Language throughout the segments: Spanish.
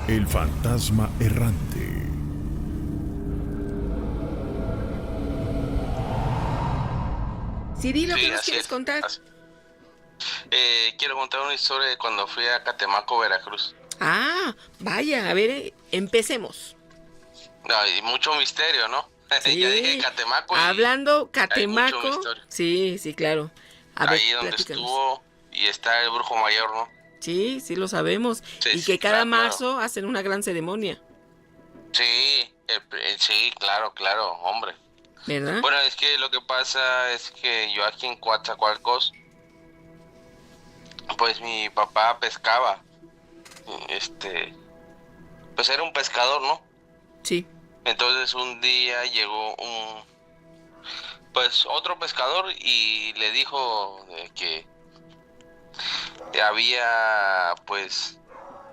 El fantasma errante. Sí, di lo Sí, que nos así quieres es. contar. Quiero contar una historia de cuando fui a Catemaco, Veracruz. Ah, vaya, a ver, empecemos. No, hay mucho misterio, ¿no? Ya dije Sí, Catemaco y hablando hay mucho Catemaco, misterio. sí, sí, claro. A ver, Ahí donde platícanos. estuvo y está el brujo mayor, ¿no? Sí, sí lo sabemos. Sí, Y sí, que cada claro, claro. marzo hacen una gran ceremonia, Sí, sí, claro, claro, hombre. ¿verdad? Bueno, es que lo que pasa es que yo aquí en Coatzacoalcos, pues mi papá pescaba, este, pues era un pescador, ¿no? Sí. Entonces un día llegó pues otro pescador y le dijo de que había, pues,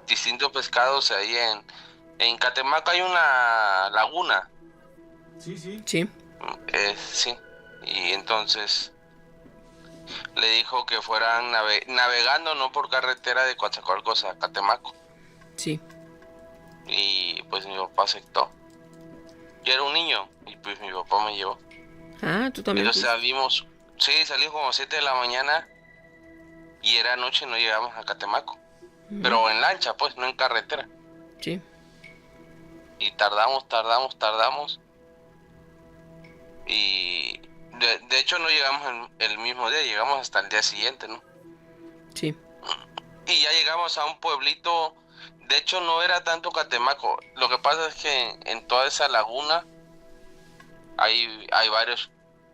distintos pescados ahí en Catemaco hay una laguna, Sí. sí, y entonces le dijo que fueran navegando, no por carretera de Coatzacoalcos a Catemaco, Sí. y pues mi papá aceptó. Yo era un niño y pues mi papá me llevó. Ah, tú también Entonces fuiste. salimos, sí, salimos como 7 de la mañana y era noche, no llegamos a Catemaco, Ujú. pero en lancha, pues, no en carretera. Sí. Y tardamos y de hecho no llegamos el mismo día, llegamos hasta el día siguiente, ¿no? Sí. Y ya llegamos a un pueblito, de hecho no era tanto Catemaco, lo que pasa es que en toda esa laguna hay varios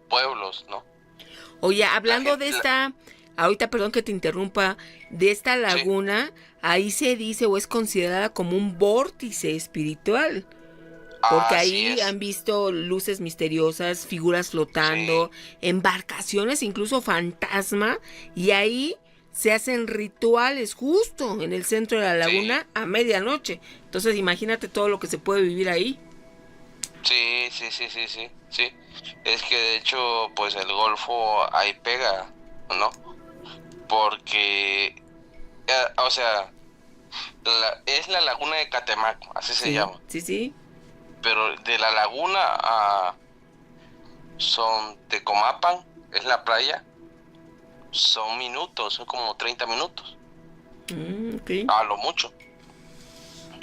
pueblos, ¿no? Oye, La hablando de gente, esta, ahorita perdón que te interrumpa, de esta sí, laguna, ahí se dice o es considerada como un vórtice espiritual. Porque así ahí es, han visto luces misteriosas, figuras sí, flotando, embarcaciones, incluso fantasma, y ahí se hacen rituales justo en el centro de la sí, laguna a medianoche. Entonces imagínate todo lo que se puede vivir ahí. sí. Es que de hecho, pues el Golfo ahí pega, ¿no? Porque, o sea, es la laguna de Catemaco, así se Sí, llama. sí, sí. Pero de la laguna a Sontecomapan, es la playa, son minutos, son como 30 minutos, Ok. a lo mucho,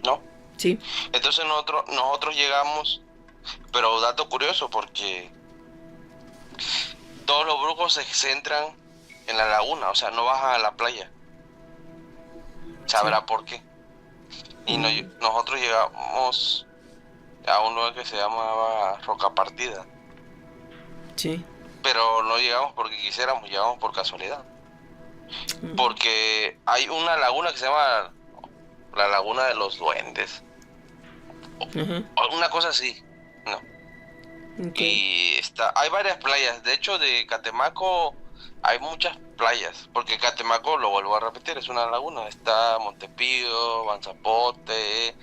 ¿no? Sí, Entonces nosotros llegamos, pero dato curioso, porque todos los brujos se centran en la laguna, o sea, no bajan a la playa, sí. sabrá por qué. Y Mm, nosotros llegamos a un lugar que se llamaba Roca Partida, sí. pero no llegamos porque quisiéramos, llegamos por casualidad. Mm, Porque hay una laguna que se llama la Laguna de los Duendes, ajá. o una cosa así, ¿no? Ok. Y hay varias playas, de hecho de Catemaco hay muchas playas, porque Catemaco, lo vuelvo a repetir, es una laguna, está Montepío, Banzapote,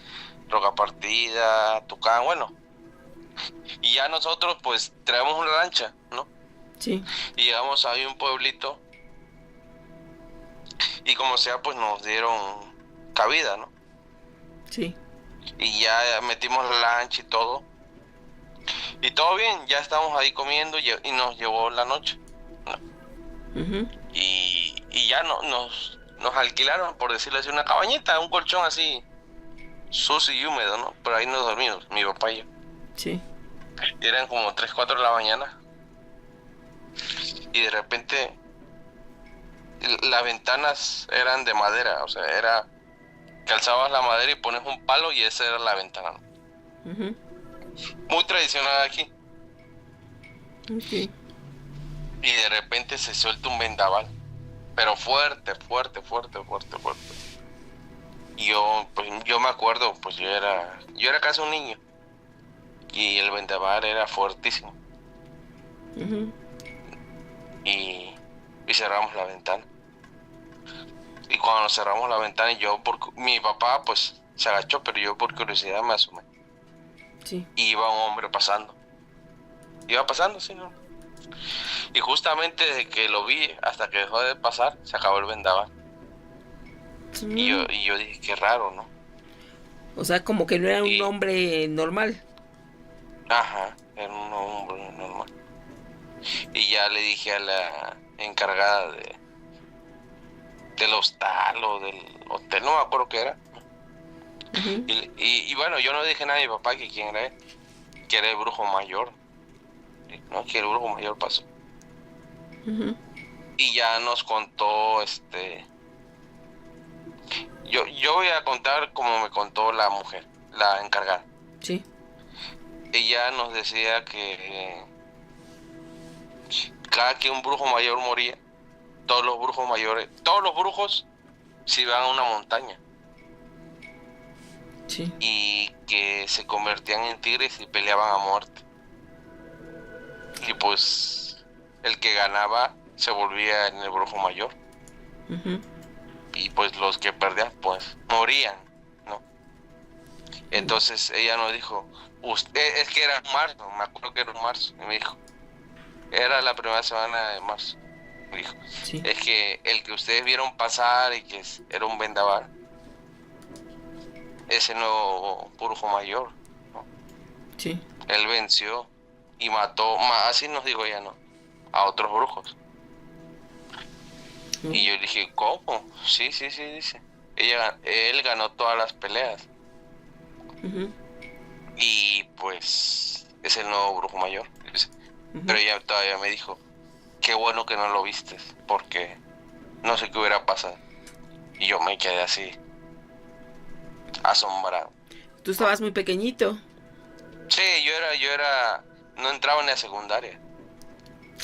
Roca Partida, Tucán, bueno, y ya nosotros pues traemos una lancha, ¿no? Sí, Y llegamos a un pueblito y como sea pues nos dieron cabida, ¿no? sí. Y ya metimos la lancha y todo bien, ya estábamos ahí comiendo y nos llevó la noche, ¿no? Ujú. Y ya nos alquilaron, por decirlo así, una cabañita, un colchón así, sucio y húmedo, ¿no? Pero ahí nos dormimos, mi papá y yo. Sí. Y eran como 3 4 de la mañana y de repente las ventanas eran de madera, o sea, que alzabas la madera y pones un palo y esa era la ventana, ¿no? Ujú. Muy tradicional aquí. Ok. Y de repente se suelta un vendaval, pero fuerte. Y yo me acuerdo, pues yo era casi un niño y el vendaval era fuertísimo Ujú. y cerramos la ventana. Y cuando cerramos la ventana, mi papá pues se agachó, pero yo por curiosidad me asomé. Sí. Y iba un hombre pasando. Iba pasando, sí, ¿no? Y justamente desde que lo vi hasta que dejó de pasar, se acabó el vendaval. Y Mm. yo dije, qué raro, ¿no? O sea, como que no era un Y, hombre normal. ajá, era un hombre normal. Y ya le dije a la encargada del hostal o del hotel, no me acuerdo qué era. Ujú, Y bueno, yo no dije nada a mi papá que quién era él, que era el brujo mayor, ¿no? Que el brujo mayor pasó. ujú, Y ya nos contó, yo voy a contar como me contó la mujer, la encargada. sí. Ella nos decía que cada que un brujo mayor moría, todos los brujos se iban a una montaña Sí. y que se convertían en tigres y peleaban a muerte. Y pues el que ganaba se volvía en el brujo mayor. Ujú, Y pues los que perdían pues morían, ¿no? Entonces ella nos dijo, usted, es que era marzo, me acuerdo que era un marzo, y me dijo, era la primera semana de marzo, me dijo, sí. es que el que ustedes vieron pasar y que era un vendaval, ese nuevo brujo mayor, ¿no? Sí. Él venció y mató, así nos dijo ella, ¿no? A otros brujos. Y yo dije, ¿cómo? Sí, sí, sí, dice. Él ganó todas las peleas. Ujú, Y pues es el nuevo brujo mayor. Dice. ujú. Pero ella todavía me dijo, qué bueno que no lo vistes, porque no sé qué hubiera pasado. Y yo me quedé así, asombrado. Tú estabas muy pequeñito. Sí, no entraba ni a secundaria.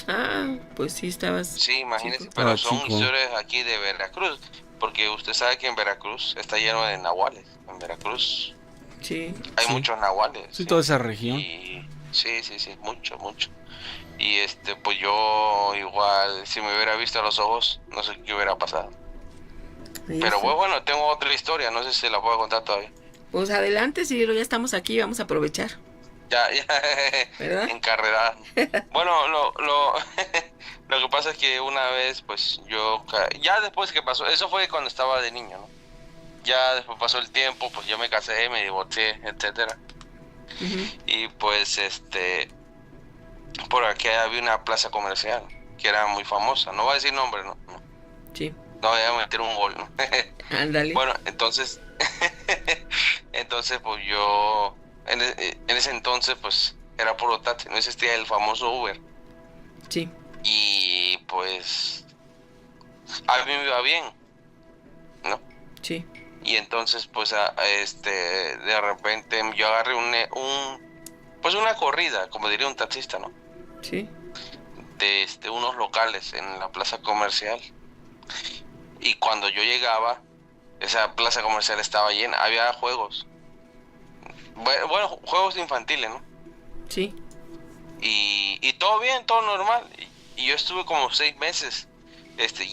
Ah, pues sí, estabas Sí, chico. imagínese, pero Estaba son chico. historias aquí de Veracruz, porque usted sabe que en Veracruz está lleno de nahuales. En Veracruz Sí. hay Sí. muchos nahuales. Sí, Sí. toda esa región. Y sí, sí, sí, mucho, mucho. Y pues yo igual, si me hubiera visto a los ojos, no sé qué hubiera pasado. Ahí Pero está. bueno, tengo otra historia, no sé si la puedo contar todavía. Pues adelante, Cirilo, ya estamos aquí, vamos a aprovechar. Ya, ¿Verdad? encarrerada. Bueno, lo que pasa es que una vez, pues ya después que pasó, eso fue cuando estaba de niño, ¿no? Ya después pasó el tiempo, pues yo me casé, me divorcié, etcétera. Ujú, Y pues por aquí había una plaza comercial que era muy famosa, no voy a decir nombre, no, sí. no voy a meter un gol, ¿no? Ándale. Bueno, entonces pues yo en ese entonces pues era puro taxi, no existía el famoso Uber. Sí. Y pues a mí me iba bien, ¿no? Sí. Y entonces pues de repente yo agarré pues una corrida, como diría un taxista, ¿no? Sí. De unos locales en la plaza comercial. Y cuando yo llegaba, esa plaza comercial estaba llena, había juegos. Bueno, juegos infantiles, ¿no? Sí. Y todo bien, todo normal. Y yo estuve como 6 meses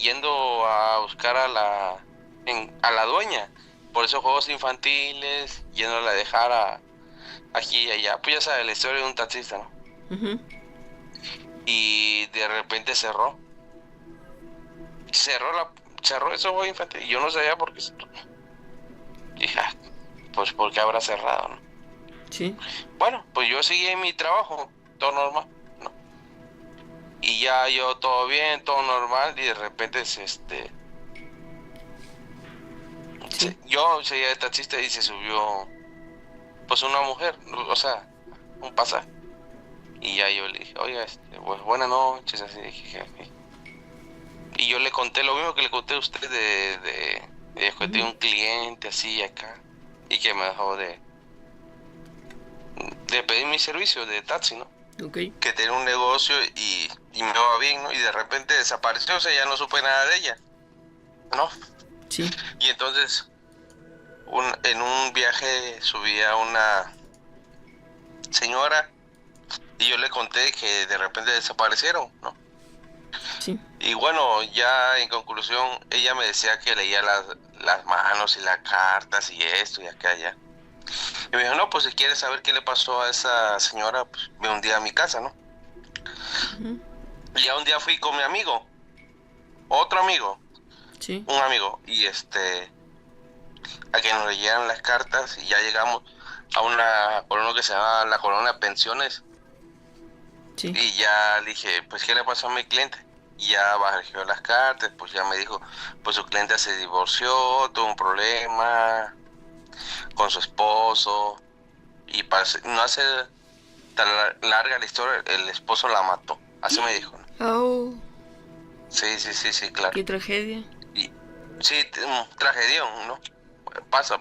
yendo a buscar a la dueña por esos juegos infantiles, yéndola a dejar aquí y allá. Pues ya sabes, la historia de un taxista, ¿no? Ujú, Y de repente cerró esos juegos infantiles. Y yo no sabía por qué cerró. Dije, pues porque habrá cerrado, ¿no? sí. Bueno, pues yo seguí en mi trabajo, todo normal, ¿no? Y ya yo todo bien, todo normal, y de repente Sí. yo seguía de taxista y se subió pues una mujer, o sea, un pasaje. Y ya yo le dije, oiga, pues buenas noches, así dije. Y yo le conté lo mismo que le conté a usted de que tenía un cliente así acá y que me dejó de pedir mi servicio de taxi, ¿no? Ok. Que tenía un negocio y me va bien, ¿no? Y de repente desapareció, o sea, ya no supe nada de ella, ¿no? Sí. Y entonces en un viaje subí a una señora y yo le conté que de repente desaparecieron, ¿no? Sí. Y bueno, ya en conclusión, ella me decía que leía las manos y las cartas y esto y aquella. Y me dijo, no, pues si quieres saber qué le pasó a esa señora, pues ve un día a mi casa, ¿no? Ujú, Y ya un día fui con mi amigo, otro amigo, sí. un amigo, y a que nos leyeran las cartas y ya llegamos a una colonia que se llama la colonia Pensiones. Sí. Y ya le dije, pues, ¿qué le pasó a mi cliente? Y ya bajó las cartas, pues ya me dijo, pues su cliente se divorció, tuvo un problema con su esposo, y para no hacer tan larga la historia, el esposo la mató, así me dijo, ¿no? Oh, Sí, claro. qué tragedia. Y, sí, un tragedión, ¿no? Pasa.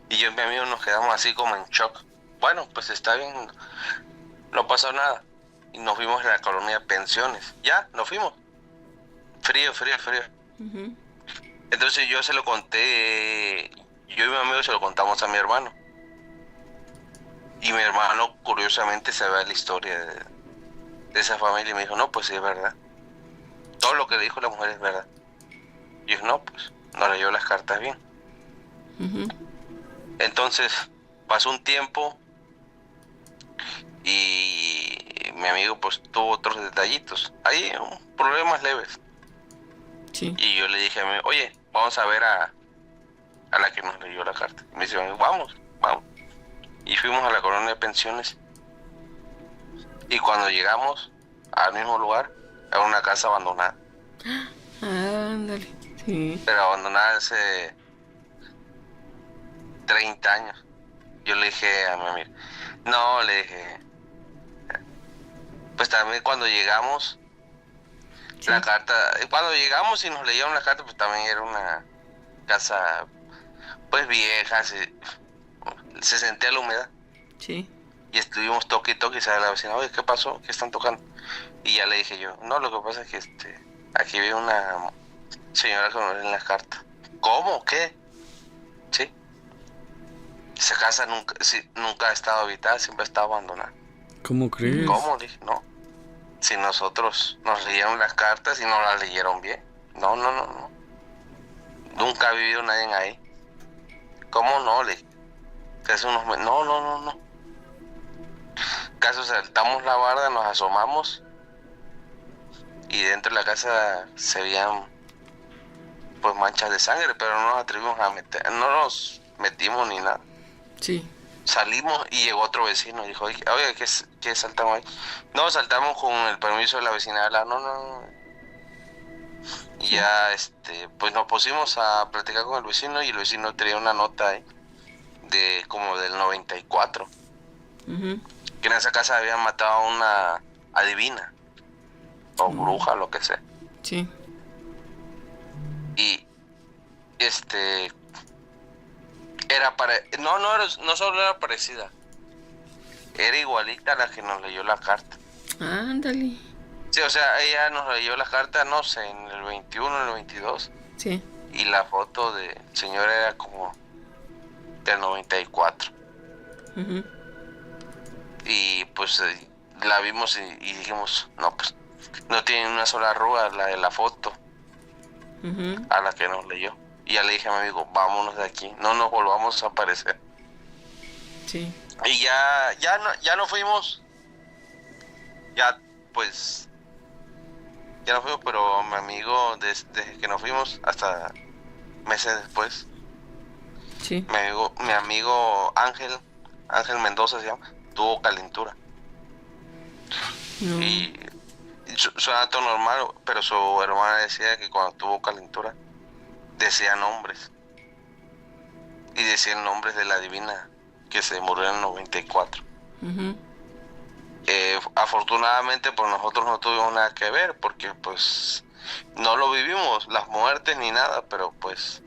Y yo y mi amigo nos quedamos así como en shock. Bueno, pues está bien, no pasó nada. Y nos fuimos a la colonia Pensiones. Ya, nos fuimos. Frío. Ujú. Entonces yo se lo conté, yo y mi amigo se lo contamos a mi hermano. Y mi hermano curiosamente sabía la historia de esa familia y me dijo, no, pues sí es verdad. Todo lo que dijo la mujer es verdad. Y yo, no, pues no leyó las cartas bien. Ujú. Entonces pasó un tiempo y mi amigo pues tuvo otros detallitos. Ahí problemas leves. Sí. Y yo le dije a mi, oye, vamos a ver a la que nos leyó la carta. Y me dice, vamos. Y fuimos a la colonia de Pensiones. Y cuando llegamos al mismo lugar, era una casa abandonada. Ándale. Sí. Pero abandonada hace 30 años. Yo le dije a mi amigo, no, le dije, pues también cuando llegamos, Sí. la carta, cuando llegamos y nos leyeron la carta, pues también era una casa, pues vieja, se sentía la humedad. Sí. Y estuvimos toque y toque y sale la vecina, oye, ¿qué pasó? ¿Qué están tocando? Y ya le dije yo, no, lo que pasa es que aquí vive una señora que nos lee en las cartas. ¿Cómo? ¿Qué? Sí. Esa casa nunca ha estado habitada, siempre ha estado abandonada. ¿Cómo crees? ¿Cómo? Le dije, no. Si nosotros nos leyeron las cartas y no las leyeron bien. No. Nunca ha vivido nadie ahí. ¿Cómo no? Le dije, que hace unos meses. No. Caso saltamos la barda, nos asomamos y dentro de la casa se veían pues manchas de sangre, pero no nos atrevimos a meter, no nos metimos ni nada. Sí. Salimos y llegó otro vecino y dijo, oye, ¿qué saltamos ahí? No, saltamos con el permiso de la vecina. No. Y ya, pues nos pusimos a platicar con el vecino y el vecino tenía una nota ahí de como del 94. Ujú. Que en esa casa habían matado a una adivina o bruja, lo que sea. Sí. Y era no solo era parecida, era igualita a la que nos leyó la carta. Ándale. Sí, o sea, ella nos leyó la carta, no sé, en el 21, en el 22, Sí. y la foto del señor era como del 94. Ujú. Y pues la vimos y dijimos, no, pues no tiene una sola arruga la de la foto Ujú. a la que nos leyó. Y ya le dije a mi amigo, vámonos de aquí, no nos volvamos a aparecer. Sí. Y ya no fuimos, ya pues, ya no fuimos, pero mi amigo, desde que nos fuimos hasta meses después, Sí. mi amigo Ángel Mendoza se llama, tuvo calentura. No. Y suena todo normal, pero su hermana decía que cuando tuvo calentura decía nombres. Y decían nombres de la divina que se murió en el 94. Ujú. Afortunadamente pues nosotros no tuvimos nada que ver porque pues no lo vivimos, las muertes ni nada, pero pues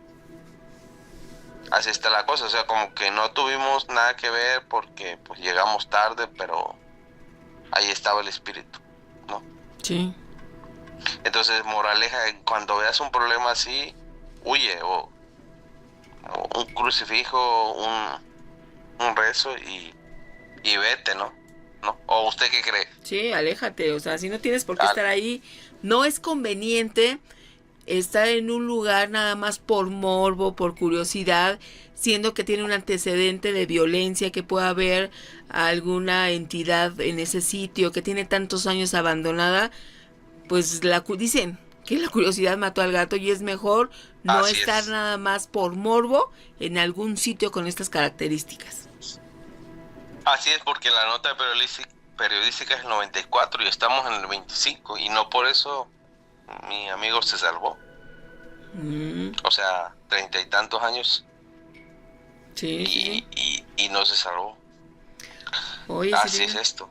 así está la cosa, o sea, como que no tuvimos nada que ver porque pues llegamos tarde, pero ahí estaba el espíritu, ¿no? Sí. Entonces, moraleja, cuando veas un problema así, huye, o un crucifijo, un rezo y vete, ¿no? ¿O usted qué cree? Sí, aléjate, o sea, si no tienes por qué Ah. estar ahí, no es conveniente estar en un lugar nada más por morbo, por curiosidad, siendo que tiene un antecedente de violencia, que pueda haber alguna entidad en ese sitio que tiene tantos años abandonada, pues dicen Que la curiosidad mató al gato y es mejor no Así estar es. nada más por morbo en algún sitio con estas características. Así es, porque la nota periodística es el 94 y estamos en el 25 y no por eso mi amigo se salvó. O sea, 30 y tantos años Sí, sí. y no se salvó. Oye, Así Cirilo, es esto.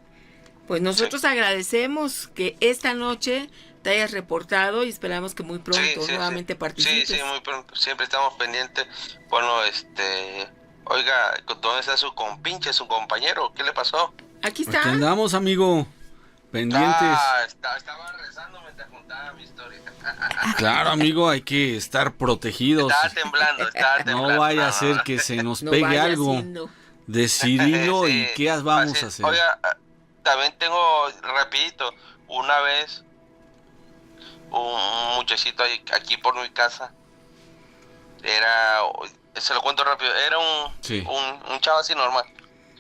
pues nosotros agradecemos que esta noche te hayas reportado y esperamos que muy pronto nuevamente participes. Sí, muy pronto. Siempre estamos pendientes. Bueno, oiga, ¿dónde está su compinche, su compañero? ¿Qué le pasó? Aquí Aquí está. andamos, amigo. Pendientes. Estaba rezando mientras contaba mi historia. Claro, amigo, hay que estar protegidos. Estaba temblando. No vaya a ser que se nos No pegue vaya algo siendo. de Cirilo. Sí, ¿Y qué vamos así a es. hacer? Oiga, también tengo, rapidito, una vez un muchachito aquí por mi casa, se lo cuento rápido, era Sí. un chavo así normal,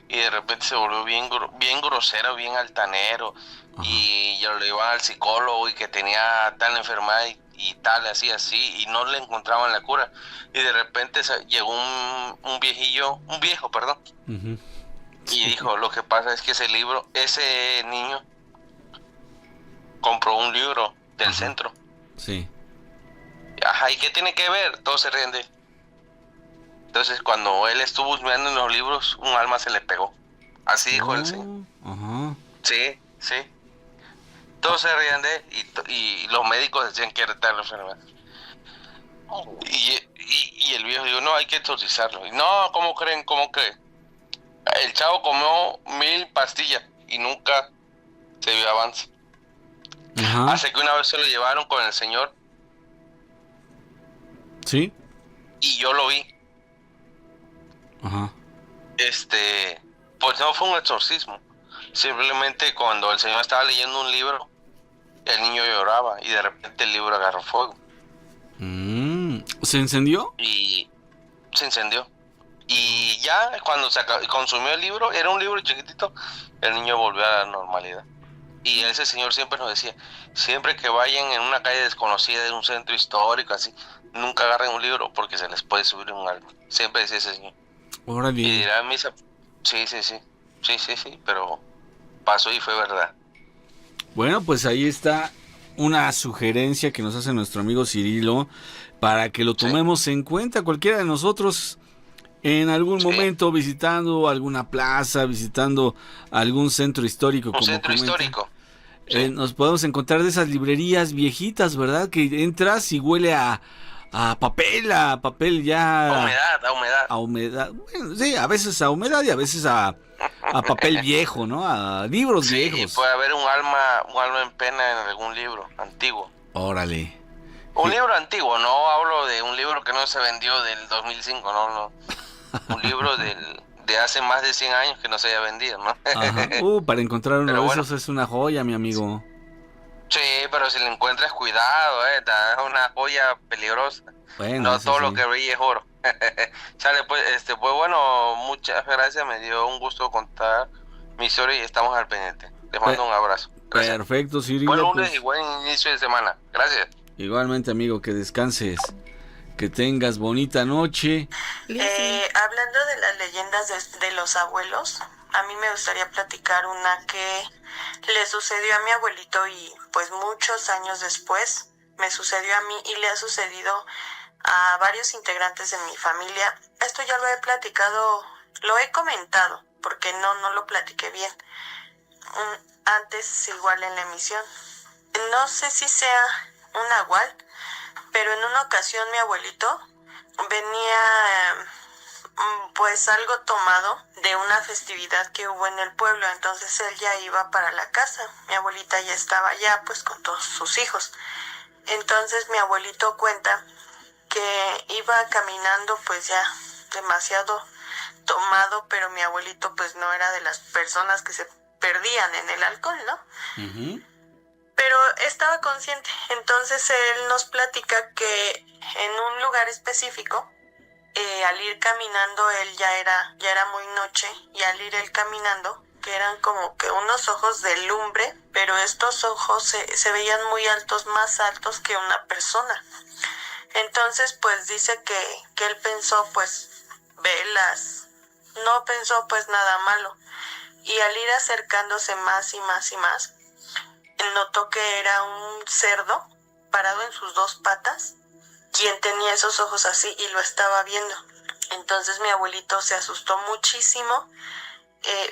y de repente se volvió bien grosero, bien altanero, Ajá. y yo lo llevaba al psicólogo y que tenía tal enfermedad y tal, así, y no le encontraban la cura, y de repente llegó un viejo, perdón, Ujú. y dijo, lo que pasa es que ese niño compró un libro del Ajá. centro. Sí. Ajá, ¿y qué tiene que ver? Todos se ríen de él. Entonces, cuando él estuvo husmeando en los libros, un alma se le pegó. Así dijo el señor. Ajá. Sí. Todos se rían de él y los médicos decían que era tal enfermedad. Y el viejo dijo, no, hay que exorcizarlo. Y no, ¿cómo creen? El chavo comió 1000 pastillas y nunca se vio avance. Ajá. Hasta que una vez se lo llevaron con el señor Sí. y yo lo vi. Ajá. Pues no fue un exorcismo. Simplemente cuando el señor estaba leyendo un libro, el niño lloraba y de repente el libro agarró fuego ¿Se encendió? y se incendió. Y ya cuando consumió el libro, era un libro chiquitito, el niño volvió a la normalidad. Y ese señor siempre nos decía, siempre que vayan en una calle desconocida de un centro histórico así, nunca agarren un libro porque se les puede subir un alma. Siempre decía ese señor. Órale. Y dirá misa, sí, pero pasó y fue verdad. Bueno, pues ahí está una sugerencia que nos hace nuestro amigo Cirilo para que lo tomemos en cuenta cualquiera de nosotros en algún momento visitando alguna plaza, visitando algún centro histórico. Un centro histórico. Nos podemos encontrar de esas librerías viejitas, ¿verdad? Que entras y huele a papel ya... A humedad. Bueno, sí, a veces a humedad y a veces a papel viejo, ¿no? A libros viejos. Puede haber un alma en pena en algún libro antiguo. Órale. Un libro antiguo, no hablo de un libro que no se vendió del 2005, no. Un libro de hace más de 100 años que no se haya vendido, ¿no? Ajá. Para encontrar uno Pero de bueno. esos es una joya, mi amigo. Sí, pero si lo encuentras, cuidado, es una joya peligrosa. Bueno, No eso todo sí. lo que brilla es oro. Sale, pues, pues bueno, muchas gracias, me dio un gusto contar mi historia y estamos al pendiente. Les mando un abrazo. Gracias. Perfecto, Cirilo. Buen lunes Pues, y buen inicio de semana. Gracias. igualmente, amigo, que descanses. Que tengas bonita noche. Hablando de las leyendas de los abuelos, a mí me gustaría platicar una que le sucedió a mi abuelito y pues muchos años después me sucedió a mí y le ha sucedido a varios integrantes de mi familia. Esto ya lo he platicado, lo he comentado, porque no lo platiqué bien. Antes igual en la emisión. No sé si sea un nahual, pero en una ocasión mi abuelito venía pues algo tomado de una festividad que hubo en el pueblo, entonces él ya iba para la casa, mi abuelita ya estaba allá pues con todos sus hijos. Entonces mi abuelito cuenta que iba caminando pues ya demasiado tomado, pero mi abuelito pues no era de las personas que se perdían en el alcohol, ¿no? Uh-huh. Pero estaba consciente. Entonces él nos platica que en un lugar específico, al ir caminando, él ya era muy noche, y al ir él caminando, que eran como que unos ojos de lumbre, pero estos ojos se veían muy altos, más altos que una persona. Entonces pues dice que él pensó pues velas, no pensó pues nada malo, y al ir acercándose más y más y más, notó que era un cerdo parado en sus dos patas, quien tenía esos ojos así y lo estaba viendo. Entonces mi abuelito se asustó muchísimo,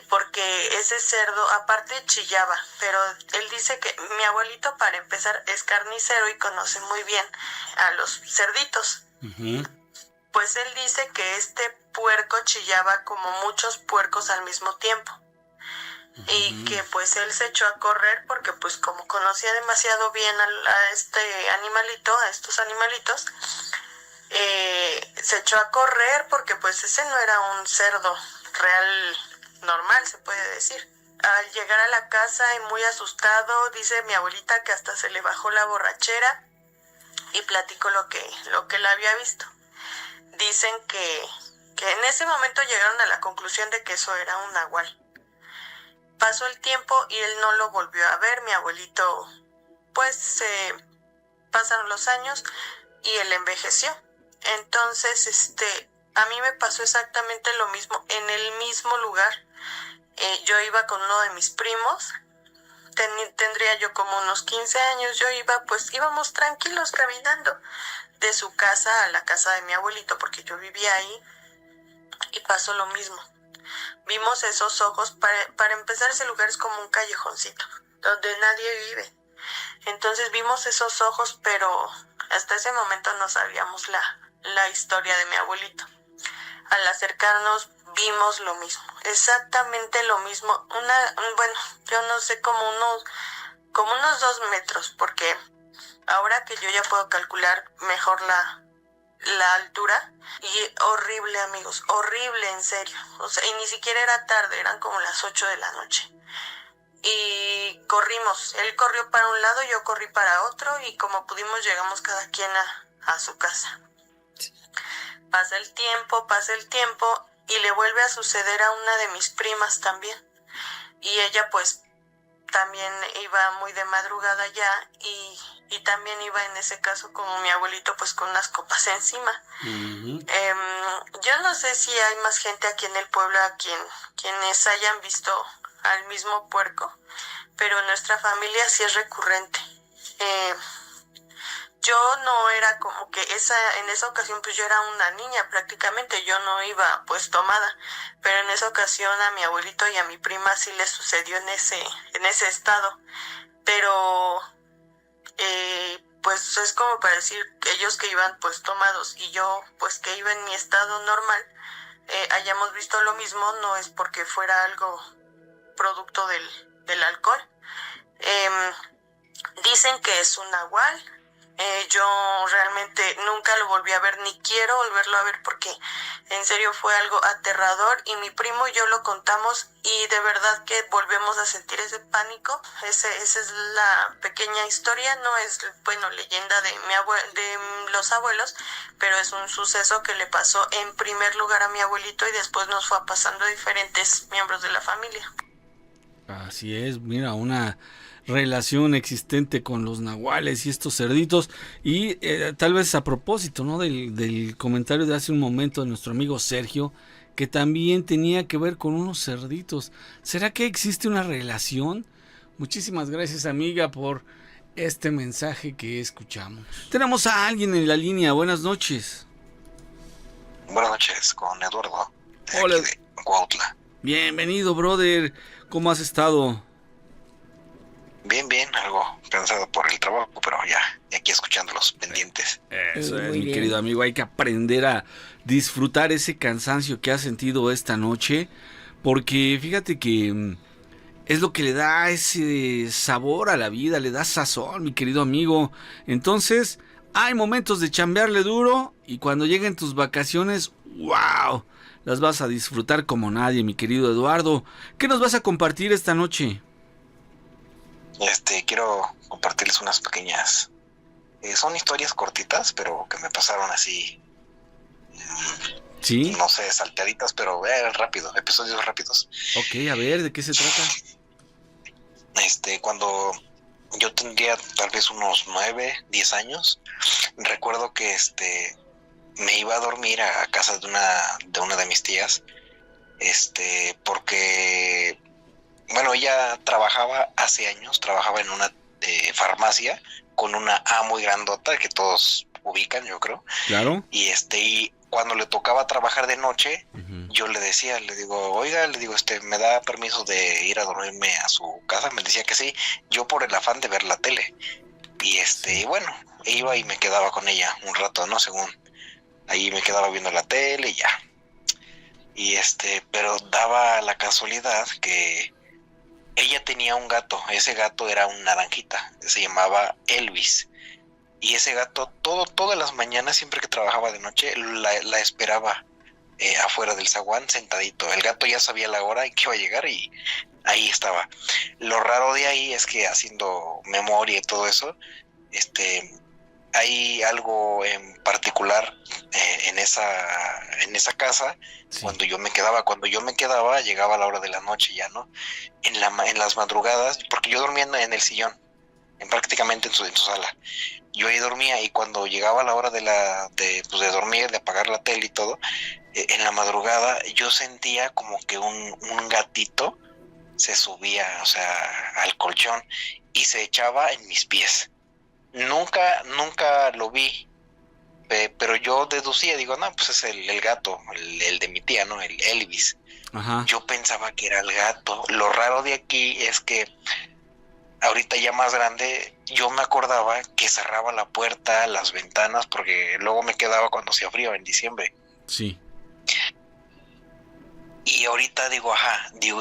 porque ese cerdo aparte chillaba, pero él dice que mi abuelito, para empezar, es carnicero y conoce muy bien a los cerditos. Ujú. Pues él dice que este puerco chillaba como muchos puercos al mismo tiempo. Y que pues él se echó a correr porque pues como conocía demasiado bien a este animalito, a estos animalitos, se echó a correr porque pues ese no era un cerdo real normal, se puede decir. Al llegar a la casa y muy asustado, dice mi abuelita que hasta se le bajó la borrachera y platicó lo que él había visto. Dicen que en ese momento llegaron a la conclusión de que eso era un nahual. Pasó el tiempo y él no lo volvió a ver. Mi abuelito, pues, pasaron los años y él envejeció. Entonces, a mí me pasó exactamente lo mismo en el mismo lugar. Yo iba con uno de mis primos, tendría yo como unos 15 años, íbamos tranquilos caminando de su casa a la casa de mi abuelito, porque yo vivía ahí, y pasó lo mismo. Vimos esos ojos, para empezar ese lugar es como un callejoncito, donde nadie vive. Entonces vimos esos ojos, pero hasta ese momento no sabíamos la historia de mi abuelito. Al acercarnos vimos lo mismo, exactamente lo mismo, yo no sé, como unos 2 metros, porque ahora que yo ya puedo calcular mejor la altura, y horrible, amigos, horrible, en serio. O sea, y ni siquiera era tarde, eran como las 8 de la noche. Y corrimos, él corrió para un lado, yo corrí para otro, y como pudimos llegamos cada quien a su casa. Pasa el tiempo, y le vuelve a suceder a una de mis primas también. Y ella pues también iba muy de madrugada ya, y también iba en ese caso como mi abuelito, pues con unas copas encima. Ujú. Yo no sé si hay más gente aquí en el pueblo quienes hayan visto al mismo puerco, pero en nuestra familia sí es recurrente. Yo no era como que en esa ocasión pues yo era una niña prácticamente, yo no iba pues tomada, pero en esa ocasión a mi abuelito y a mi prima sí les sucedió en ese estado, pero pues es como para decir que ellos que iban pues tomados y yo pues que iba en mi estado normal, hayamos visto lo mismo, no es porque fuera algo producto del alcohol. Dicen que es un nahual. Yo realmente nunca lo volví a ver, ni quiero volverlo a ver, porque en serio fue algo aterrador, y mi primo y yo lo contamos y de verdad que volvemos a sentir ese pánico. Esa es la pequeña historia, no es, leyenda de los abuelos, pero es un suceso que le pasó en primer lugar a mi abuelito y después nos fue pasando a diferentes miembros de la familia. Así es, mira, una relación existente con los nahuales y estos cerditos. Y tal vez a propósito, ¿no?, del comentario de hace un momento de nuestro amigo Sergio, que también tenía que ver con unos cerditos. ¿Será que existe una relación? Muchísimas gracias, amiga, por este mensaje que escuchamos. Tenemos a alguien en la línea. Buenas noches. Buenas noches, con Eduardo, de Hola. aquí de Cuautla. Bienvenido, brother. ¿Cómo has estado? Bien, algo cansado por el trabajo, pero ya aquí escuchando los pendientes. Eso es, Muy mi bien. querido amigo. Hay que aprender a disfrutar ese cansancio que has sentido esta noche, porque fíjate que es lo que le da ese sabor a la vida, le da sazón, mi querido amigo. Entonces, hay momentos de chambearle duro, y cuando lleguen tus vacaciones, ¡wow!, las vas a disfrutar como nadie, mi querido Eduardo. ¿Qué nos vas a compartir esta noche? Quiero compartirles unas pequeñas, son historias cortitas, pero que me pasaron así Sí. No sé, salteaditas, pero rápido, episodios rápidos. Ok, a ver, ¿de qué se trata? Cuando yo tendría tal vez unos 9, 10 años, recuerdo que me iba a dormir a casa de una de mis tías, porque, bueno, ella trabajaba hace años, trabajaba en una farmacia con una A muy grandota que todos ubican, yo creo. Claro. Y cuando le tocaba trabajar de noche, Ujú. yo le digo, oiga, ¿me da permiso de ir a dormirme a su casa? Me decía que sí, yo por el afán de ver la tele. Y bueno, iba y me quedaba con ella un rato, ¿no? Según ahí me quedaba viendo la tele y ya. Pero daba la casualidad que ella tenía un gato. Ese gato era un naranjita, se llamaba Elvis. Y ese gato, todas las mañanas, siempre que trabajaba de noche, la esperaba afuera del zaguán, sentadito. El gato ya sabía la hora en que iba a llegar y ahí estaba. Lo raro de ahí es que, haciendo memoria y todo eso, hay algo en particular en esa casa. Sí. Cuando yo me quedaba, llegaba a la hora de la noche ya, ¿no? En las madrugadas, porque yo dormía en el sillón, prácticamente en su sala. Yo ahí dormía, y cuando llegaba la hora de dormir, de apagar la tele y todo, en la madrugada yo sentía como que un gatito se subía, o sea, al colchón y se echaba en mis pies. Nunca lo vi, pero yo deducía, digo, no, pues es el gato, el de mi tía, ¿no? El Elvis. Ajá. Yo pensaba que era el gato. Lo raro de aquí es que ahorita ya más grande, yo me acordaba que cerraba la puerta, las ventanas, porque luego me quedaba cuando hacía frío en diciembre. Sí. Y ahorita digo,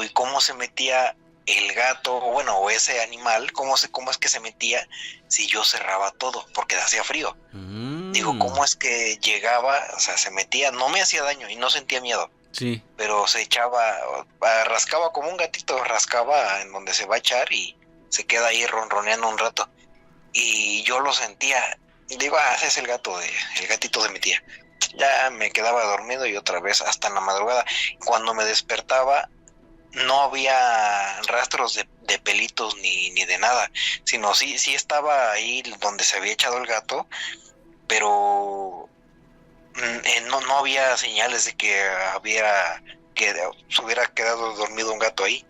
¿y cómo se metía el gato, o ese animal, cómo es que se metía si yo cerraba todo, porque hacía frío? Digo, ¿cómo es que llegaba? O sea, se metía, no me hacía daño y no sentía miedo. Sí. Pero se echaba, rascaba como un gatito, rascaba en donde se va a echar y se queda ahí ronroneando un rato. Y yo lo sentía. Y digo, ese es el gatito de mi tía. Ya me quedaba dormido y otra vez hasta en la madrugada. Cuando me despertaba, no había rastros de pelitos ni de nada, sino sí estaba ahí donde se había echado el gato, pero no había señales de que se hubiera quedado dormido un gato ahí.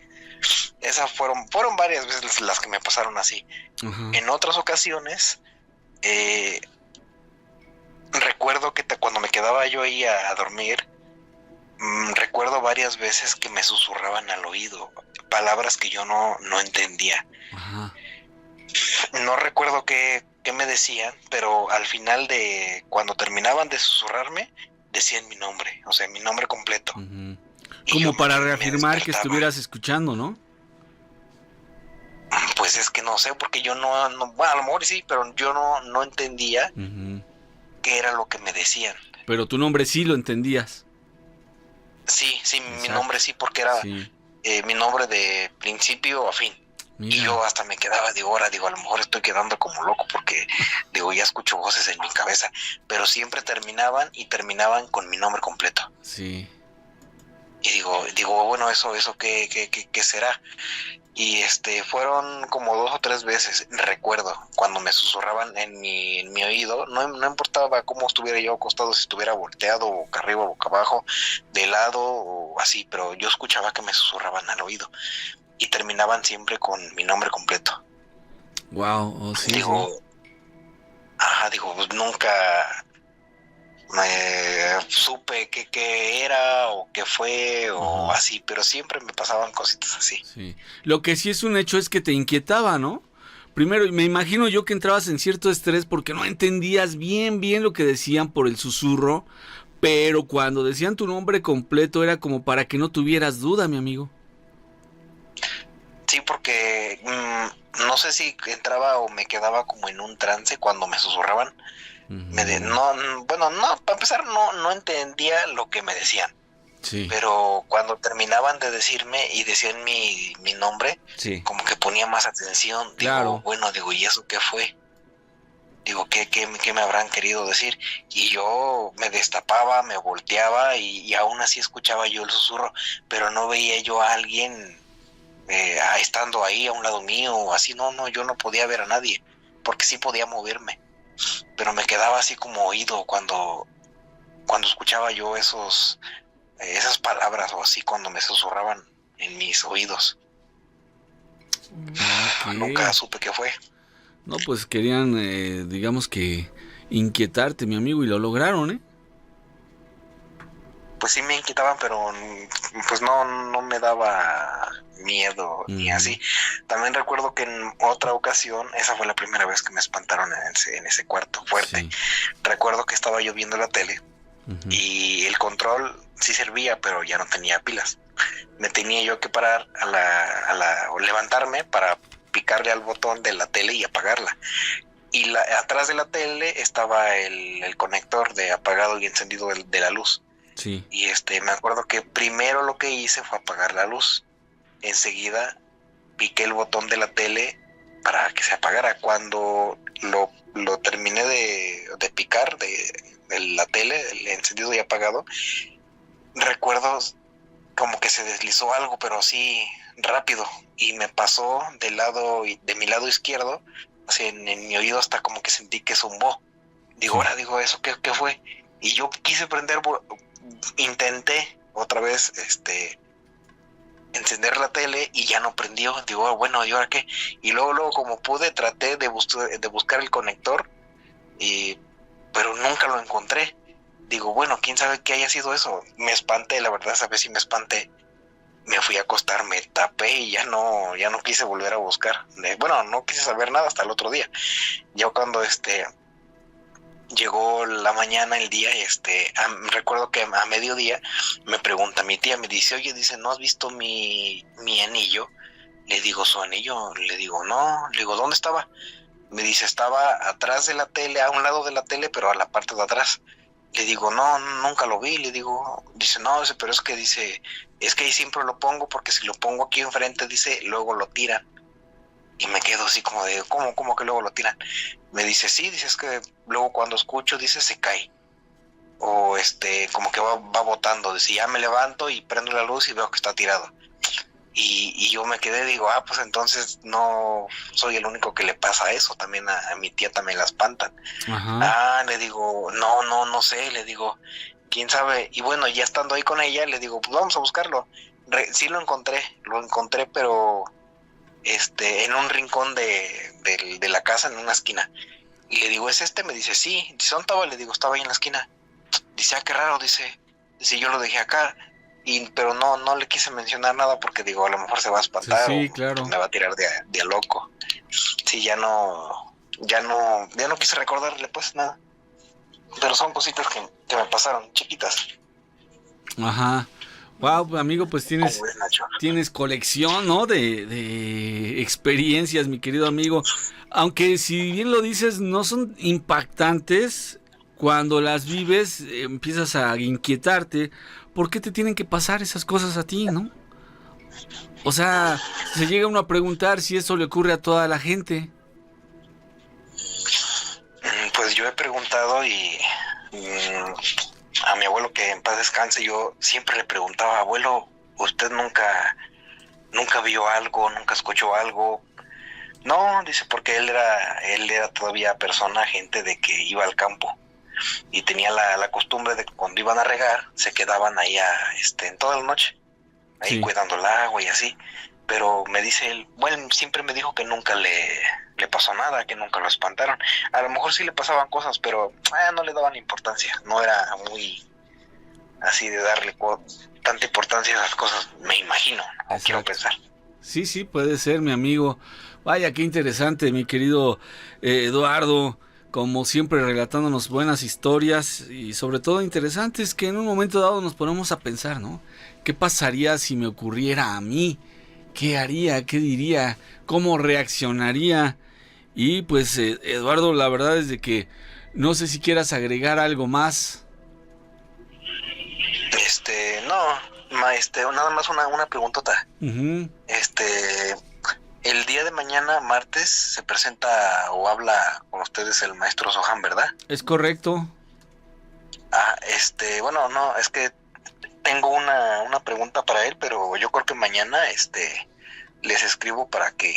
Esas fueron varias veces las que me pasaron así. Ajá. En otras ocasiones, recuerdo que cuando me quedaba yo ahí a dormir, recuerdo varias veces que me susurraban al oído palabras que yo no entendía. Ajá. No recuerdo qué me decían, pero al final cuando terminaban de susurrarme, decían mi nombre, o sea, mi nombre completo. Uh-huh. Y Como yo para me reafirmar que despertaba. estuvieras escuchando, ¿no? Pues es que no sé, porque yo no, bueno, a lo mejor sí, pero yo no entendía Uh-huh. qué era lo que me decían. Pero tu nombre sí lo entendías. Sí, mi Exacto. nombre sí, porque era Sí. mi nombre de principio a fin. Mira. Y yo hasta me quedaba, digo, a lo mejor estoy quedando como loco porque, ya escucho voces en mi cabeza. Pero siempre terminaban con mi nombre completo. Sí. Y digo, bueno, eso ¿qué será? Y fueron como 2 o 3 veces, recuerdo, cuando me susurraban en mi oído. No importaba cómo estuviera yo acostado, si estuviera volteado, boca arriba, boca abajo, de lado o así, pero yo escuchaba que me susurraban al oído. Y terminaban siempre con mi nombre completo. Wow, oh, sí, Digo, sí. pues nunca supe qué era o qué fue o Ajá. así, pero siempre me pasaban cositas así. Sí. Lo que sí es un hecho es que te inquietaba, ¿no? Primero, me imagino yo que entrabas en cierto estrés porque no entendías bien lo que decían por el susurro, pero cuando decían tu nombre completo era como para que no tuvieras duda, mi amigo. Sí, porque no sé si entraba o me quedaba como en un trance cuando me susurraban. Uh-huh. Para empezar no entendía lo que me decían. Sí. Pero cuando terminaban de decirme y decían mi nombre, Sí. como que ponía más atención. Claro. ¿Y eso qué fue? Digo, ¿qué me habrán querido decir? Y yo me destapaba, me volteaba y aún así escuchaba yo el susurro, pero no veía yo a alguien estando ahí a un lado mío o así. No, yo no podía ver a nadie, porque sí podía moverme, pero me quedaba así como oído cuando escuchaba yo esas palabras o así cuando me susurraban en mis oídos. Ok. Nunca supe qué fue. No, pues querían, digamos que inquietarte, mi amigo, y lo lograron, ¿eh? Pues sí me inquietaban, pero pues no me daba miedo ni así. También recuerdo que en otra ocasión, esa fue la primera vez que me espantaron en ese cuarto fuerte. Sí. Recuerdo que estaba yo viendo la tele y el control sí servía, pero ya no tenía pilas. Me tenía yo que parar o levantarme para picarle al botón de la tele y apagarla. Y atrás de la tele estaba el conector de apagado y encendido de la luz. Sí. Y me acuerdo que primero lo que hice fue apagar la luz. Enseguida piqué el botón de la tele para que se apagara. Cuando lo terminé de picar de la tele, el encendido y apagado, recuerdo como que se deslizó algo, pero así rápido, y me pasó de mi lado izquierdo, así en mi oído, hasta como que sentí que zumbó. Digo, ahora digo, ¿eso qué fue? Y yo quise intenté otra vez encender la tele y ya no prendió. Digo, bueno, ¿y ahora qué? Y luego como pude, traté de buscar el conector, pero nunca lo encontré. Digo, bueno, quién sabe qué haya sido eso. Me espanté, la verdad, esa vez sí me espanté. Me fui a acostar, me tapé y ya no quise volver a buscar. Bueno, no quise saber nada hasta el otro día. Yo cuando llegó la mañana, el día, recuerdo que a mediodía me pregunta mi tía, me dice, oye, dice, ¿no has visto mi anillo? Le digo, ¿su anillo? Le digo, no. Le digo, ¿dónde estaba? Me dice, estaba atrás de la tele, a un lado de la tele, pero a la parte de atrás. Le digo, no, nunca lo vi. Le digo, dice, no, pero es que ahí siempre lo pongo, porque si lo pongo aquí enfrente, dice, luego lo tiran. Y me quedo así como de, ¿cómo que luego lo tiran? Me dice, sí, dice, es que luego cuando escucho, dice, se cae. O como que va botando. Dice, ya me levanto y prendo la luz y veo que está tirado. Y yo me quedé, digo, pues entonces no soy el único que le pasa eso. También a mi tía también la espantan. Ajá. Le digo, no sé, le digo, quién sabe. Y bueno, ya estando ahí con ella, le digo, pues vamos a buscarlo. Sí lo encontré, pero en un rincón de la casa, en una esquina. Y le digo, ¿es este? Me dice, sí. Dice, ¿dónde estaba? Le digo, estaba ahí en la esquina. Dice, qué raro, dice, yo lo dejé acá. Pero no le quise mencionar nada porque digo, a lo mejor se va a espantar, Sí, o claro. me va a tirar de loco. Sí, ya no quise recordarle pues nada. Pero son cositas que me pasaron, chiquitas. Ajá. Wow, amigo, pues tienes Como ves, Nacho. colección, ¿no? De experiencias, mi querido amigo. Aunque si bien lo dices, no son impactantes, cuando las vives empiezas a inquietarte. ¿Por qué te tienen que pasar esas cosas a ti, no? O sea, se llega uno a preguntar si eso le ocurre a toda la gente. Pues yo he preguntado y a mi abuelo, que en paz descanse, yo siempre le preguntaba, abuelo, ¿usted nunca vio algo, nunca escuchó algo? No, dice, porque él era todavía gente de que iba al campo y tenía la costumbre de que cuando iban a regar se quedaban ahí en toda la noche, ahí Sí. cuidando el agua y así. Pero me dice él, bueno, siempre me dijo que nunca le pasó nada, que nunca lo espantaron. A lo mejor sí le pasaban cosas, pero no le daban importancia. No era muy así de darle tanta importancia a las cosas, me imagino, o quiero pensar. Sí, puede ser, mi amigo. Vaya, qué interesante, mi querido Eduardo. Como siempre, relatándonos buenas historias y sobre todo interesantes, que en un momento dado nos ponemos a pensar, ¿no? ¿Qué pasaría si me ocurriera a mí? ¿Qué haría? ¿Qué diría? ¿Cómo reaccionaría? Y pues, Eduardo, la verdad es de que no sé si quieras agregar algo más. No, nada más una preguntota. Uh-huh. El día de mañana, martes, se presenta o habla con ustedes el maestro Sohan, ¿verdad? Es correcto. Bueno, no, es que tengo una pregunta para él, pero yo creo que mañana, les escribo para que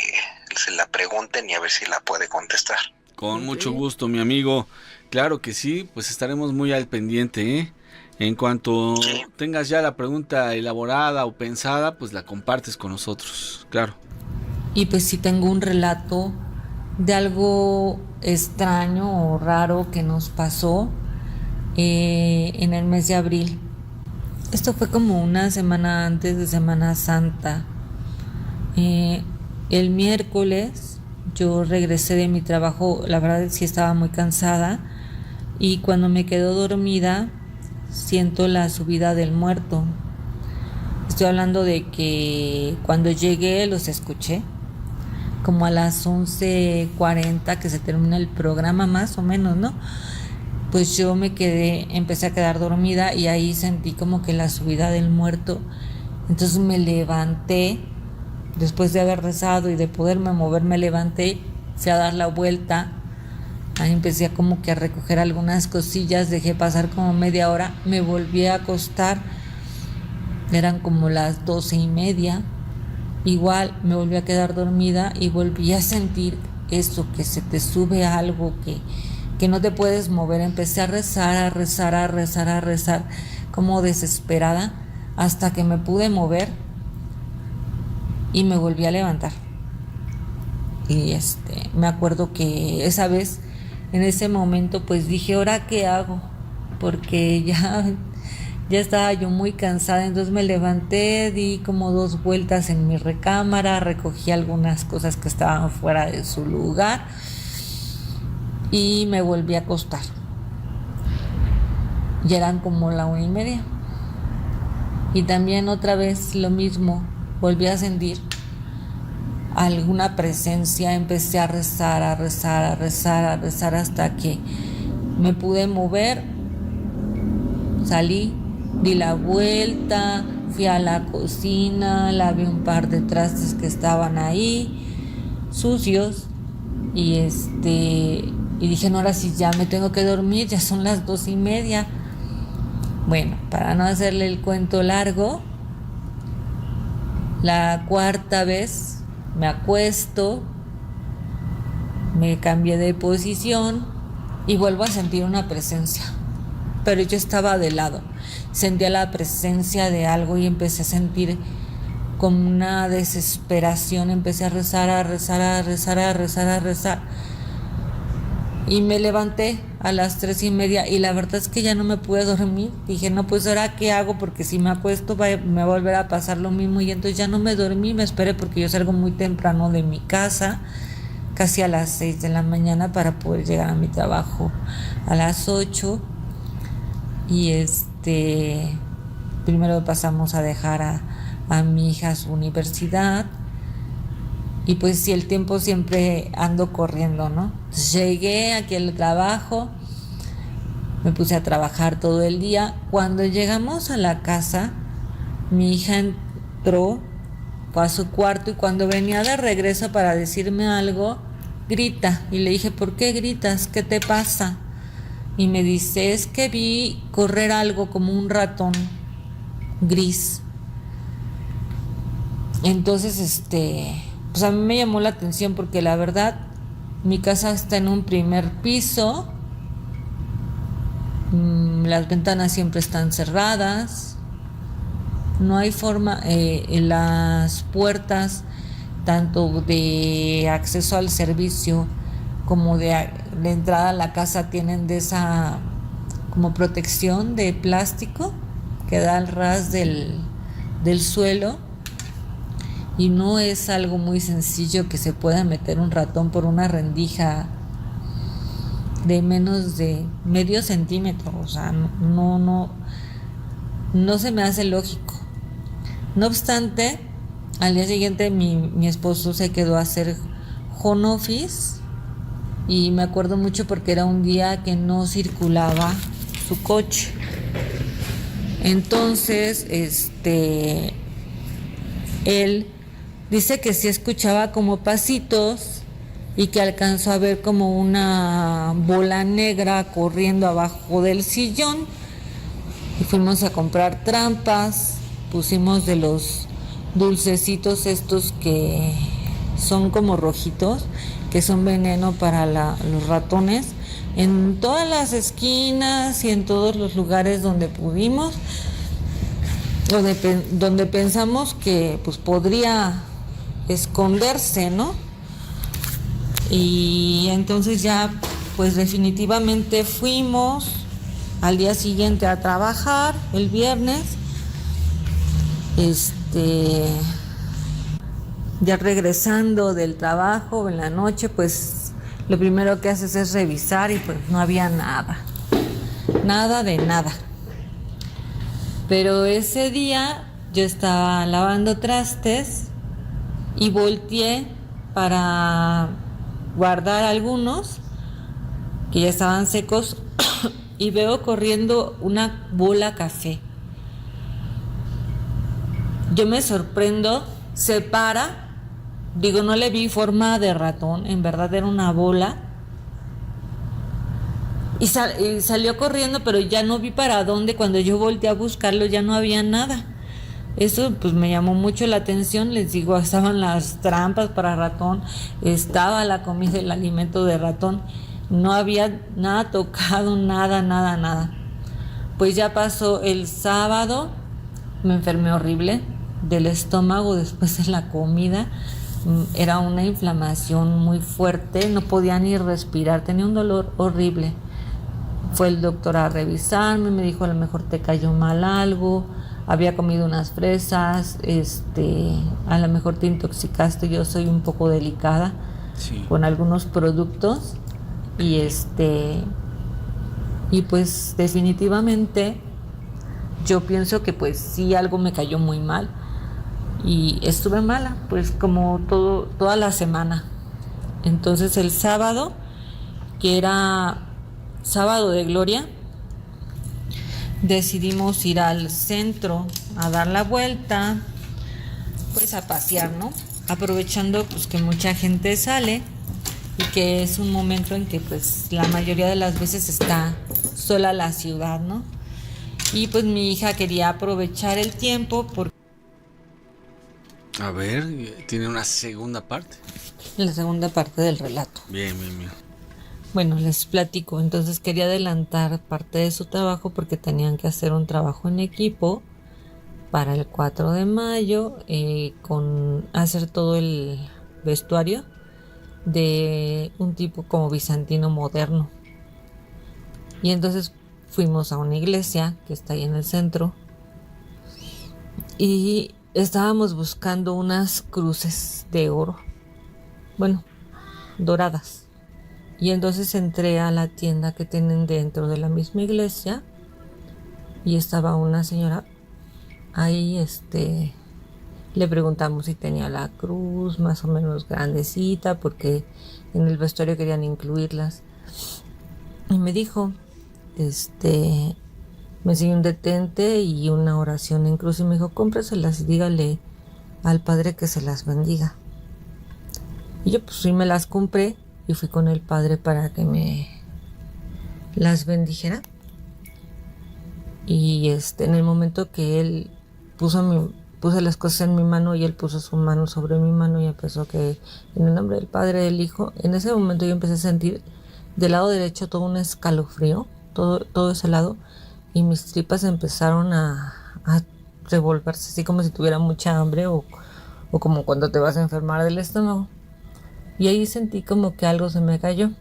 se la pregunten y a ver si la puede contestar. Con mucho gusto, mi amigo. Claro que sí, pues estaremos muy al pendiente, ¿eh? En cuanto tengas ya la pregunta elaborada o pensada, pues la compartes con nosotros, claro. Y pues sí tengo un relato de algo extraño o raro que nos pasó en el mes de abril. Esto fue como una semana antes de Semana Santa. El miércoles yo regresé de mi trabajo, la verdad es que estaba muy cansada, y cuando me quedo dormida siento la subida del muerto. Estoy hablando de que cuando llegué los escuché como a las 11:40 que se termina el programa, más o menos, ¿no? Pues yo empecé a quedar dormida y ahí sentí como que la subida del muerto. Entonces me levanté, después de haber rezado y de poderme mover, me levanté, fui a dar la vuelta. Ahí empecé como que a recoger algunas cosillas, dejé pasar como media hora, me volví a acostar, eran como las 12:30, igual me volví a quedar dormida y volví a sentir eso, que se te sube algo, que no te puedes mover. Empecé a rezar, como desesperada, hasta que me pude mover y me volví a levantar. Y me acuerdo que esa vez, en ese momento, pues dije, ¿ahora qué hago? Porque ya estaba yo muy cansada. Entonces me levanté, di como 2 vueltas en mi recámara, recogí algunas cosas que estaban fuera de su lugar y me volví a acostar. Ya eran como la 1:30. Y también otra vez lo mismo, volví a sentir alguna presencia. Empecé a rezar hasta que me pude mover. Salí, di la vuelta, fui a la cocina, lavé un par de trastes que estaban ahí sucios y dije, no, ahora sí ya me tengo que dormir, ya son las 2:30. Bueno, para no hacerle el cuento largo, la 4ª vez me acuesto, me cambié de posición y vuelvo a sentir una presencia, pero yo estaba de lado. Sentía la presencia de algo y empecé a sentir como una desesperación. Empecé a rezar y me levanté a las 3:30 y la verdad es que ya no me pude dormir. Dije, no, pues ¿ahora qué hago? Porque si me acuesto me va a volver a pasar lo mismo. Y entonces ya no me dormí, me esperé porque yo salgo muy temprano de mi casa, casi a las 6 de la mañana, para poder llegar a mi trabajo a las 8. Y primero pasamos a dejar a mi hija a su universidad. Y pues sí, el tiempo siempre ando corriendo, ¿no? Llegué aquí al trabajo, me puse a trabajar todo el día. Cuando llegamos a la casa, mi hija entró, fue a su cuarto y cuando venía de regreso para decirme algo, grita. Y le dije, ¿por qué gritas? ¿Qué te pasa? Y me dice, es que vi correr algo como un ratón gris. Entonces, pues a mí me llamó la atención porque la verdad, mi casa está en un primer piso, las ventanas siempre están cerradas, no hay forma, en las puertas, tanto de acceso al servicio como de entrada a la casa, tienen de esa como protección de plástico que da al ras del suelo. Y no es algo muy sencillo que se pueda meter un ratón por una rendija de menos de medio centímetro. O sea, no se me hace lógico. No obstante, al día siguiente mi esposo se quedó a hacer home office y me acuerdo mucho porque era un día que no circulaba su coche. Entonces, él Dice que sí escuchaba como pasitos y que alcanzó a ver como una bola negra corriendo abajo del sillón. Y fuimos a comprar trampas, pusimos de los dulcecitos estos que son como rojitos, que son veneno para los ratones, en todas las esquinas y en todos los lugares donde pudimos, donde pensamos que pues podría esconderse, ¿no? Y entonces ya pues definitivamente fuimos al día siguiente a trabajar, el viernes. Ya regresando del trabajo en la noche, pues lo primero que haces es revisar y pues no había nada de nada. Pero ese día yo estaba lavando trastes y volteé para guardar algunos que ya estaban secos y veo corriendo una bola café. Yo me sorprendo, se para, digo, no le vi forma de ratón, en verdad era una bola. Y salió corriendo, pero ya no vi para dónde. Cuando yo volteé a buscarlo ya no había nada. Eso pues me llamó mucho la atención. Les digo, estaban las trampas para ratón, estaba la comida, el alimento de ratón. No había nada tocado, nada. Pues ya pasó el sábado, me enfermé horrible del estómago después de la comida. Era una inflamación muy fuerte, no podía ni respirar, tenía un dolor horrible. Fue el doctor a revisarme, me dijo a lo mejor te cayó mal algo, había comido unas fresas, a lo mejor te intoxicaste. Yo soy un poco delicada con algunos productos y pues definitivamente yo pienso que pues sí algo me cayó muy mal y estuve mala pues como toda la semana. Entonces el sábado, que era sábado de gloria, decidimos ir al centro a dar la vuelta, pues a pasear, ¿no? Aprovechando pues que mucha gente sale y que es un momento en que pues la mayoría de las veces está sola la ciudad, ¿no? Y pues mi hija quería aprovechar el tiempo porque... A ver, tiene una segunda parte. La segunda parte del relato. Bien. Bueno, les platico. Entonces quería adelantar parte de su trabajo porque tenían que hacer un trabajo en equipo para el 4 de mayo, con hacer todo el vestuario de un tipo como bizantino moderno. Y entonces fuimos a una iglesia que está ahí en el centro y estábamos buscando unas cruces de oro, bueno, doradas. Y entonces entré a la tienda que tienen dentro de la misma iglesia y estaba una señora ahí, le preguntamos si tenía la cruz más o menos grandecita porque en el vestuario querían incluirlas. Y me dijo, me enseñó un detente y una oración en cruz y me dijo, cómpreselas y dígale al Padre que se las bendiga. Y yo pues sí me las compré y fui con el Padre para que me las bendijera. Y en el momento que él puse las cosas en mi mano y él puso su mano sobre mi mano y empezó que en el nombre del Padre, del Hijo, en ese momento yo empecé a sentir del lado derecho todo un escalofrío, todo ese lado, y mis tripas empezaron a revolverse así como si tuviera mucha hambre o como cuando te vas a enfermar del estómago. Y ahí sentí como que algo se me cayó.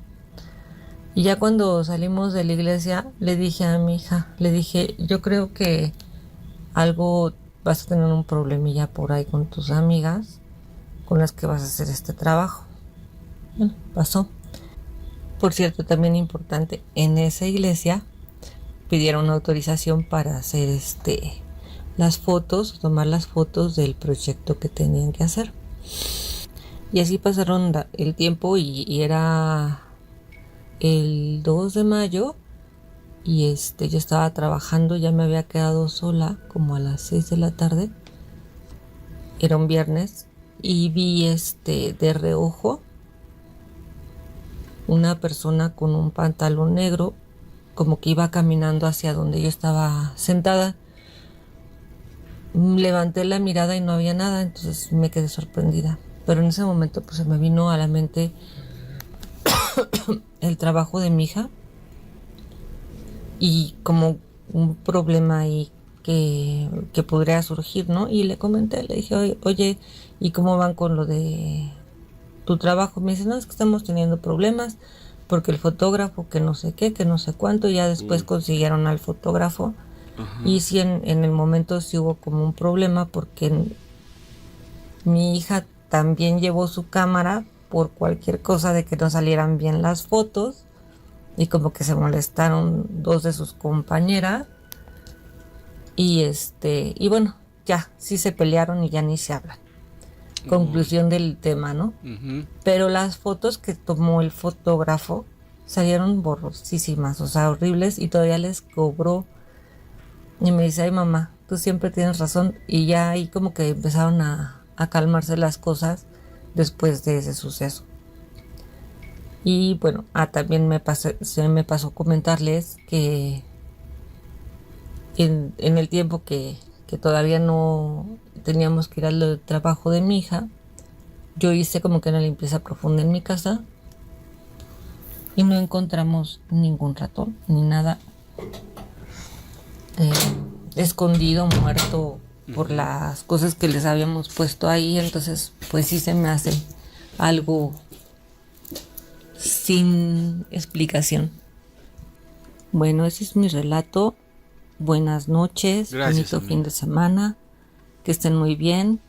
Y ya cuando salimos de la iglesia, le dije a mi hija, yo creo que algo vas a tener un problemilla por ahí con tus amigas con las que vas a hacer este trabajo. Bueno, pasó. Por cierto, también importante, en esa iglesia pidieron autorización para hacer tomar las fotos del proyecto que tenían que hacer. Y así pasaron el tiempo y era el 2 de mayo y yo estaba trabajando, ya me había quedado sola como a las 6 de la tarde. Era un viernes y vi de reojo una persona con un pantalón negro, como que iba caminando hacia donde yo estaba sentada. Levanté la mirada y no había nada, entonces me quedé sorprendida. Pero en ese momento pues se me vino a la mente el trabajo de mi hija y como un problema ahí que podría surgir, ¿no? Y le comenté, le dije, oye, ¿y cómo van con lo de tu trabajo? Me dice, no, es que estamos teniendo problemas porque el fotógrafo que no sé qué, que no sé cuánto, ya después consiguieron al fotógrafo. Ajá. Y sí, en el momento sí hubo como un problema porque mi hija también llevó su cámara por cualquier cosa de que no salieran bien las fotos y como que se molestaron dos de sus compañeras y bueno, ya, sí se pelearon y ya ni se hablan. Conclusión del tema, ¿no? Ujú. Pero las fotos que tomó el fotógrafo salieron borrosísimas, o sea, horribles, y todavía les cobró. Y me dice, ay mamá, tú siempre tienes razón. Y ya ahí como que empezaron a calmarse las cosas después de ese suceso. Y bueno, también se me pasó comentarles que en el tiempo que todavía no teníamos que ir al trabajo de mi hija, yo hice como que una limpieza profunda en mi casa y no encontramos ningún ratón ni nada escondido, muerto por las cosas que les habíamos puesto ahí. Entonces pues sí se me hace algo sin explicación. Bueno, ese es mi relato. Buenas noches, Gracias, bonito amiga. fin de semana, que estén muy bien.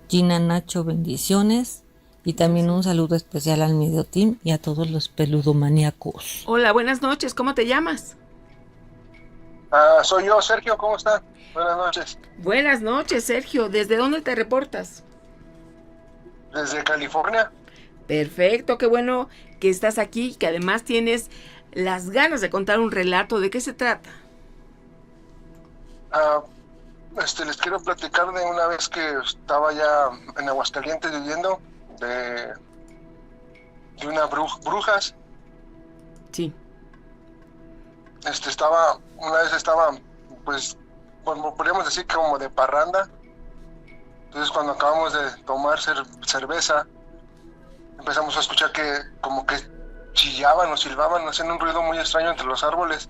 Gina, Nacho, bendiciones. Y también un saludo especial al Medio Team y a todos los peludomaníacos. Hola, buenas noches, ¿cómo te llamas? Soy yo, Sergio, ¿cómo está? Buenas noches. Buenas noches, Sergio. ¿Desde dónde te reportas? Desde California. Perfecto, qué bueno que estás aquí, que además tienes las ganas de contar un relato. ¿De qué se trata? Les quiero platicar de una vez que estaba ya en Aguascalientes viviendo de unas brujas. Sí. Una vez estaba, pues, podríamos decir que como de parranda. Entonces cuando acabamos de tomar cerveza, empezamos a escuchar que como que chillaban o silbaban, haciendo un ruido muy extraño entre los árboles.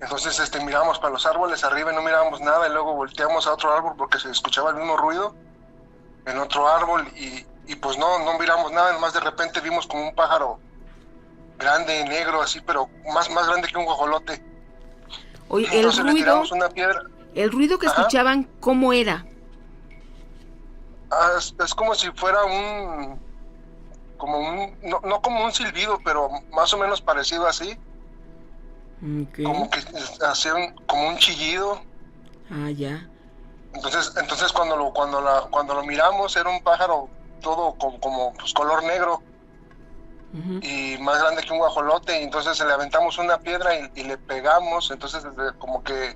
Entonces miramos para los árboles arriba y no mirábamos nada, y luego volteamos a otro árbol porque se escuchaba el mismo ruido en otro árbol y pues no miramos nada. Nomás de repente vimos como un pájaro grande, negro, así, pero más grande que un guajolote. Oye, Entonces le tiramos una piedra. el ruido que Ajá. escuchaban, ¿cómo era? Es como si fuera no como un silbido, pero más o menos parecido así. Okay. Como que hacía como un chillido. Ya. Entonces cuando lo miramos era un pájaro todo como pues, color negro y más grande que un guajolote. Y entonces le aventamos una piedra y le pegamos. Entonces como que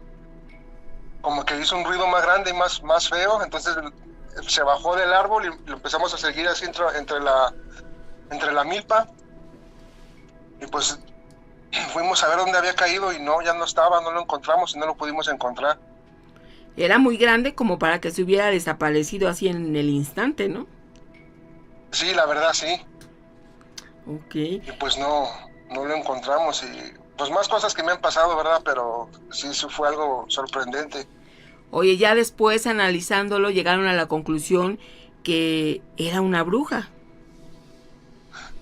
hizo un ruido más grande y más feo. Entonces se bajó del árbol y lo empezamos a seguir así entre la milpa. Y pues fuimos a ver dónde había caído y ya no estaba, no lo encontramos y no lo pudimos encontrar. Era muy grande como para que se hubiera desaparecido así en el instante, ¿no? Sí, la verdad sí. Ok. Y pues no lo encontramos y pues más cosas que me han pasado, ¿verdad? Pero sí fue algo sorprendente. Oye, ya después analizándolo llegaron a la conclusión que era una bruja.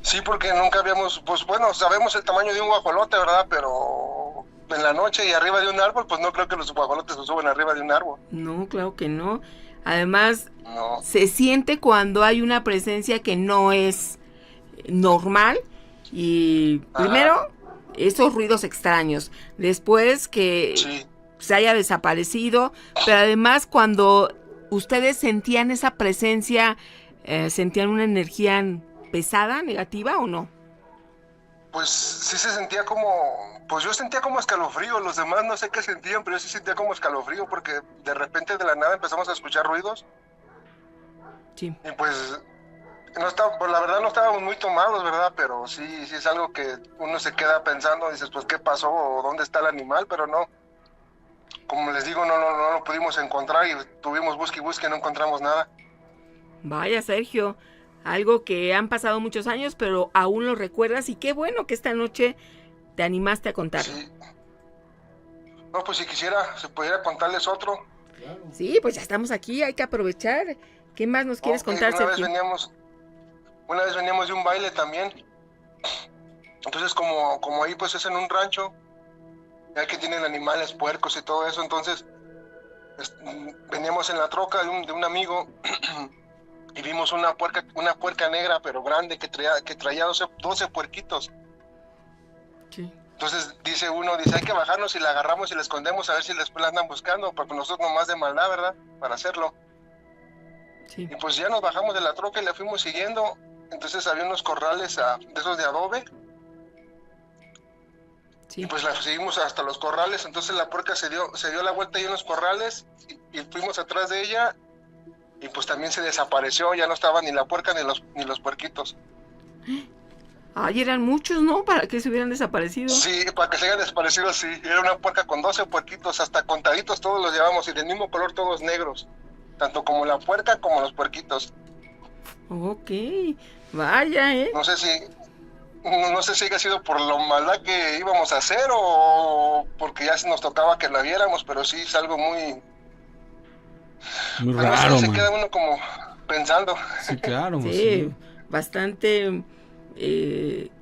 Sí, porque nunca habíamos, pues bueno, sabemos el tamaño de un guajolote, ¿verdad? Pero en la noche y arriba de un árbol, pues no creo que los guajolotes se suben arriba de un árbol. No, claro que no. Además, No. se siente cuando hay una presencia que no es normal. Y primero, esos ruidos extraños. Después que Sí. se haya desaparecido. Pero además, cuando ustedes sentían esa presencia, ¿sentían una energía pesada, negativa o no? Pues sí se sentía pues yo sentía como escalofrío. Los demás no sé qué sentían, pero yo sí sentía como escalofrío porque de repente de la nada empezamos a escuchar ruidos Sí. Y pues, no estaba, pues la verdad no estábamos muy tomados, ¿verdad? Pero sí es algo que uno se queda pensando, dices, pues, ¿qué pasó? ¿O dónde está el animal? Pero no, como les digo, no lo pudimos encontrar y tuvimos busque y busque y no encontramos nada. Vaya, Sergio, algo que han pasado muchos años, pero aún lo recuerdas y qué bueno que esta noche te animaste a contarlo. Sí. No, pues si quisiera, se pudiera contarles otro. Sí, pues ya estamos aquí, hay que aprovechar. ¿Qué más nos quieres Ok, contar, Sergio? Una vez veníamos de un baile también. Entonces, como ahí pues es en un rancho, ya que tienen animales, puercos y todo eso, entonces veníamos en la troca de un amigo y vimos una puerca negra, pero grande, que traía 12 puerquitos. Sí. Entonces dice, hay que bajarnos y la agarramos y la escondemos a ver si después la andan buscando, porque nosotros nomás de maldad, ¿verdad? Para hacerlo. Sí. Y pues ya nos bajamos de la troca y la fuimos siguiendo. Entonces había unos corrales de esos de adobe. Sí. Y pues la seguimos hasta los corrales. Entonces la puerca se dio la vuelta ahí en los corrales y fuimos atrás de ella. Y pues también se desapareció. Ya no estaba ni la puerca ni los puerquitos. Ay, eran muchos, ¿no? Para que se hubieran desaparecido. Sí, para que se hayan desaparecido, sí. Era una puerca con 12 puerquitos, hasta contaditos todos los llevamos y del mismo color, todos negros. Tanto como la puerca como los puerquitos. Ok, vaya, ¿eh? No sé si haya sido por la maldad que íbamos a hacer o porque ya nos tocaba que la viéramos, pero sí es algo muy raro, se man. queda uno como pensando. Sí, claro, Sí, sí. bastante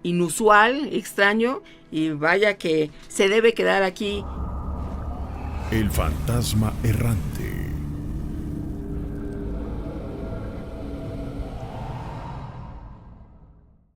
inusual, extraño, y vaya que se debe quedar aquí. El fantasma errante.